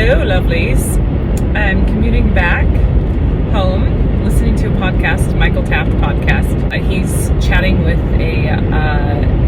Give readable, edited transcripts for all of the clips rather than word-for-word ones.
Hello, lovelies. I'm commuting back home, listening to a podcast, Michael Taft podcast. He's chatting with a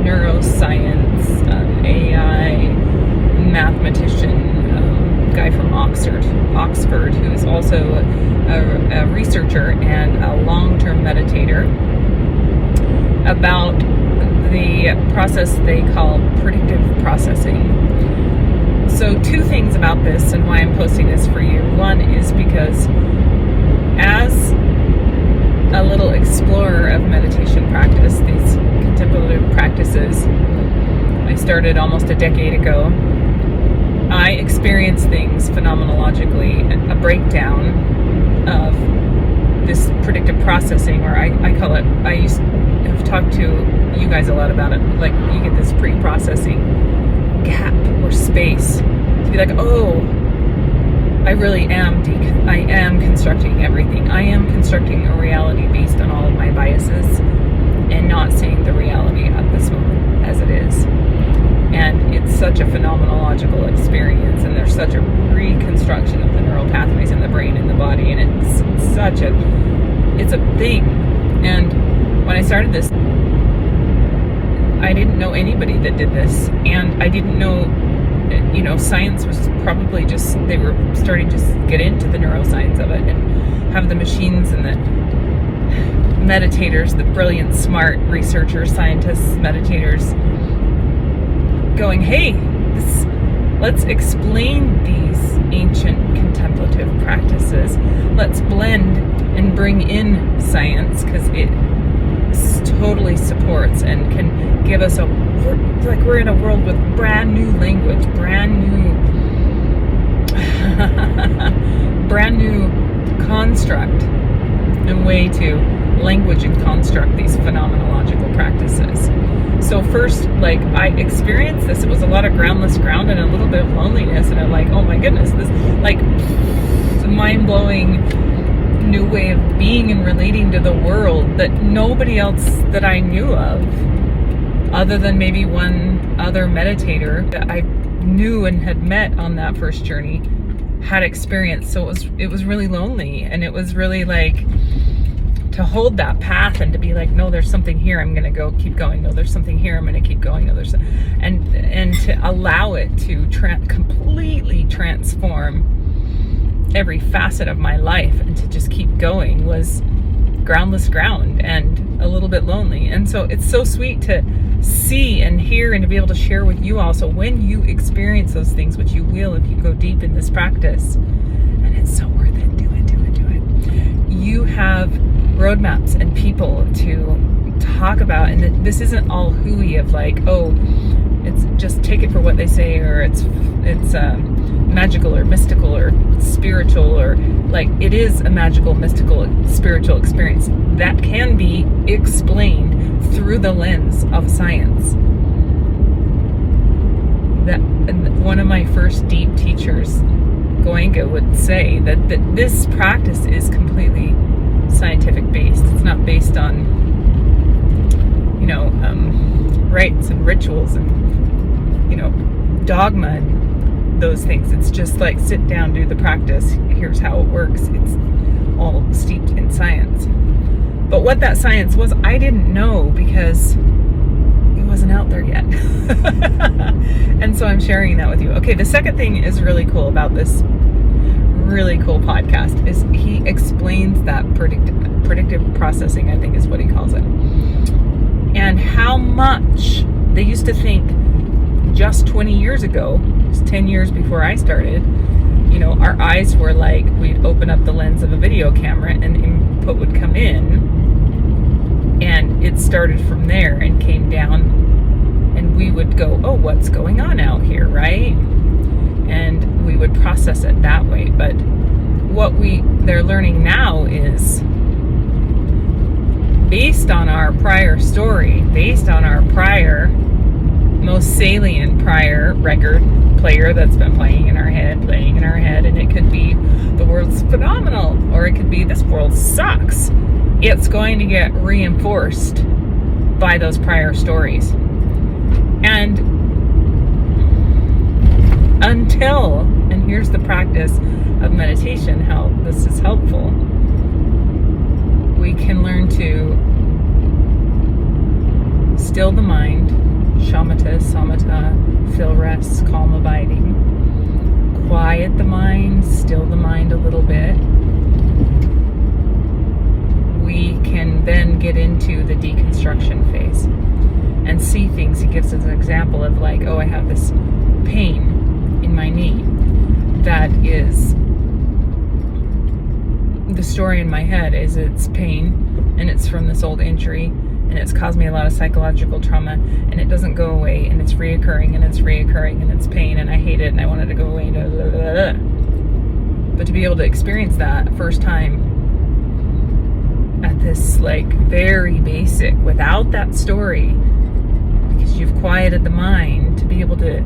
neuroscience, AI mathematician, guy from Oxford, who is also a researcher and a long-term meditator, about the process they call predictive processing. So 2 things about this and why I'm posting this for you. One is because as a little explorer of meditation practice, these contemplative practices I started almost a decade ago, I experienced things phenomenologically, a breakdown of this predictive processing, or I call it, I've talked to you guys a lot about it, like you get this pre-processing gap or space to be like, oh, I really am I am constructing everything. I am constructing a reality based on all of my biases and not seeing the reality at this moment as it is. And it's such a phenomenological experience, and there's such a reconstruction of the neural pathways in the brain and the body, and it's a thing. And when I started this, I didn't know anybody that did this, and I didn't know, science was probably they were starting to get into the neuroscience of it and have the machines and the meditators, the brilliant, smart researchers, scientists, meditators going, hey, let's explain these ancient contemplative practices. Let's blend and bring in science, because it totally supports and can give us we're in a world with brand new language, brand new construct and way to language and construct these phenomenological practices. So first, I experienced this, it was a lot of groundless ground and a little bit of loneliness, and I'm like, oh my goodness, this mind-blowing new way of being and relating to the world that nobody else that I knew of, other than maybe one other meditator that I knew and had met on that first journey, had experienced. So it was really lonely, and it was really to hold that path and to be like, no, there's something here, I'm gonna keep going. No, there's something here, I'm gonna keep going. No, and to allow it to completely transform every facet of my life and to just keep going was groundless ground and a little bit lonely. And so it's so sweet to see and hear and to be able to share with you also when you experience those things, which you will if you go deep in this practice. And it's so worth it. Do it. You have roadmaps and people to talk about, and this isn't all hooey of it's just take it for what they say, or it's magical or mystical or spiritual, or it is a magical, mystical, spiritual experience that can be explained through the lens of science. That one of my first deep teachers, Goenka, would say that this practice is completely scientific based. It's not based on rites and rituals and dogma and those things. It's just sit down, do the practice, here's how it works. It's all steeped in science. But what that science was, I didn't know, because it wasn't out there yet. And so I'm sharing that with you. Okay, the second thing is really cool about this really cool podcast is he explains that predictive processing, I think is what he calls it, and how much they used to think just 20 years ago, just 10 years before I started, our eyes were we'd open up the lens of a video camera and input would come in, and it started from there and came down, and we would go, oh, what's going on out here, right? And we would process it that way. But what they're learning now is based on our prior story, based on our most salient prior record player that's been playing in our head, and it could be the world's phenomenal, or it could be this world sucks. It's going to get reinforced by those prior stories. And until, and here's the practice of meditation, how this is helpful. We can learn to still the mind, shamatha, samatha, feel rest, calm abiding. Quiet the mind, still the mind a little bit. We can then get into the deconstruction phase and see things. He gives us an example of like, oh, I have this pain in my knee that is, the story in my head is it's pain and it's from this old injury and it's caused me a lot of psychological trauma and it doesn't go away and it's reoccurring and it's reoccurring and it's pain and I hate it and I want it to go away. Blah, blah, blah. But to be able to experience that first time at this like very basic, without that story, because you've quieted the mind, to be able to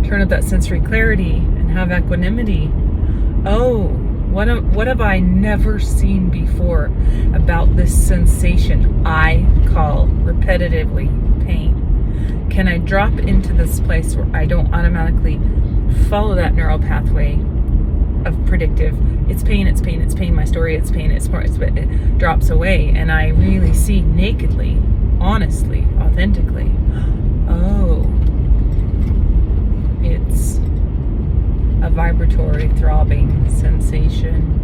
turn up that sensory clarity and have equanimity. Oh, what have I never seen before about this sensation I call repetitively pain? Can I drop into this place where I don't automatically follow that neural pathway of predictive, it's pain, it's pain, it's pain, my story, it's pain, it drops away, and I really see nakedly, honestly, authentically, oh, it's a vibratory, throbbing sensation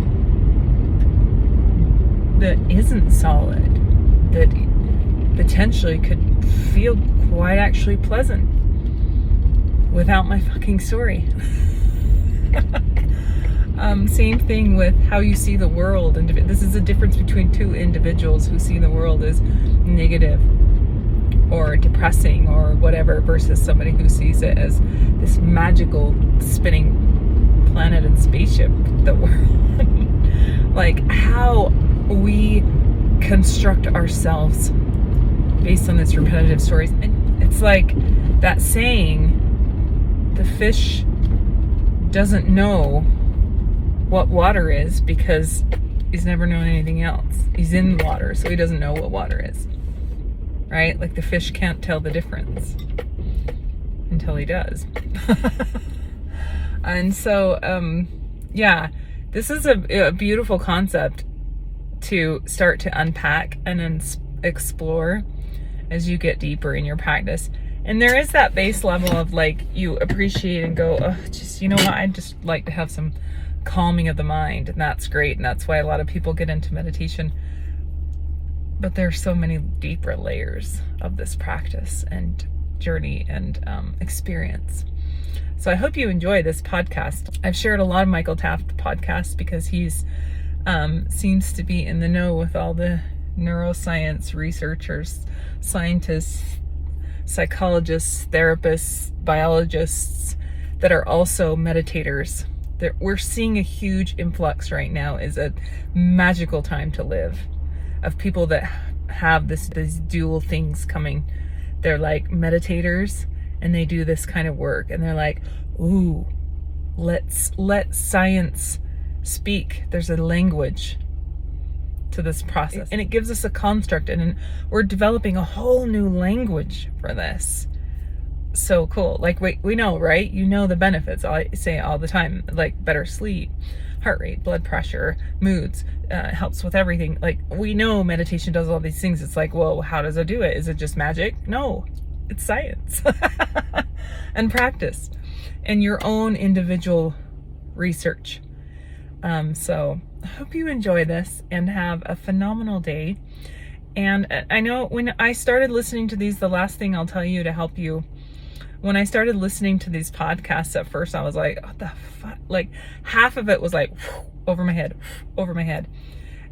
that isn't solid, that potentially could feel quite actually pleasant without my fucking story. Same thing with how you see the world, and this is the difference between two individuals who see the world as negative or depressing or whatever versus somebody who sees it as this magical spinning planet and spaceship, the world. Like how we construct ourselves based on this repetitive stories. And it's like that saying, the fish doesn't know what water is because he's never known anything else. He's in water, so he doesn't know what water is. Right? Like the fish can't tell the difference until he does. And so, yeah, this is a beautiful concept to start to unpack and then explore as you get deeper in your practice. And there is that base level of like, you appreciate and go, oh, just, you know what, I'd just like to have some calming of the mind, and that's great, and that's why a lot of people get into meditation. But there's so many deeper layers of this practice and journey and experience. So I hope you enjoy this podcast. I've shared a lot of Michael Taft podcasts because he's seems to be in the know with all the neuroscience researchers, scientists, psychologists, therapists, biologists that are also meditators. We're seeing a huge influx right now. Is a magical time to live, of people that have these dual things coming. They're like meditators and they do this kind of work, and they're like, ooh, let's let science speak. There's a language to this process, and it gives us a construct, and we're developing a whole new language for this. So cool. Like we know, right? You know the benefits. I say all the time, like better sleep, heart rate, blood pressure, moods, helps with everything. Like we know meditation does all these things. It's like, well, how does it do it? Is it just magic? No, it's science and practice and your own individual research. So I hope you enjoy this and have a phenomenal day. And I know when I started listening to these, the last thing I'll tell you to help you, when I started listening to these podcasts at first, I was like, what the fuck? Like half of it was like over my head.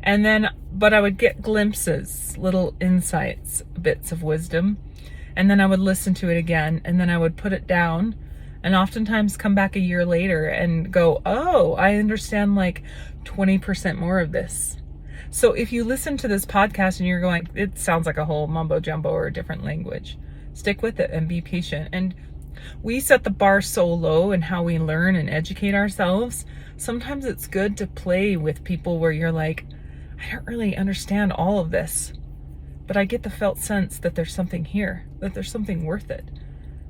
And then, but I would get glimpses, little insights, bits of wisdom. And then I would listen to it again, and then I would put it down, and oftentimes come back a year later and go, oh, I understand like 20% more of this. So if you listen to this podcast and you're going, it sounds like a whole mumbo jumbo or a different language, stick with it and be patient. And we set the bar so low in how we learn and educate ourselves. Sometimes it's good to play with people where you're like, I don't really understand all of this, but I get the felt sense that there's something here, that there's something worth it.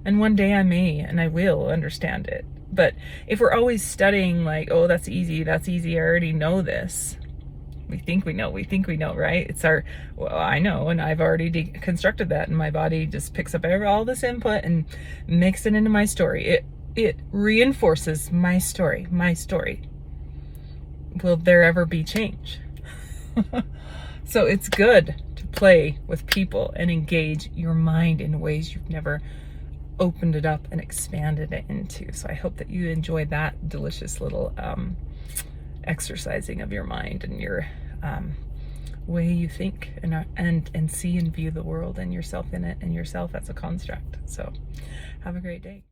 And one day I may, and I will understand it, But if we're always studying like, oh, that's easy, I already know this. We think we know, right? It's our, well, I know, and I've already deconstructed that, and my body just picks up all this input and makes it into my story. It reinforces my story. Will there ever be change? So it's good to play with people and engage your mind in ways you've never opened it up and expanded it into. So I hope that you enjoyed that delicious little exercising of your mind and your way you think and see and view the world and yourself in it and yourself as a construct. So have a great day.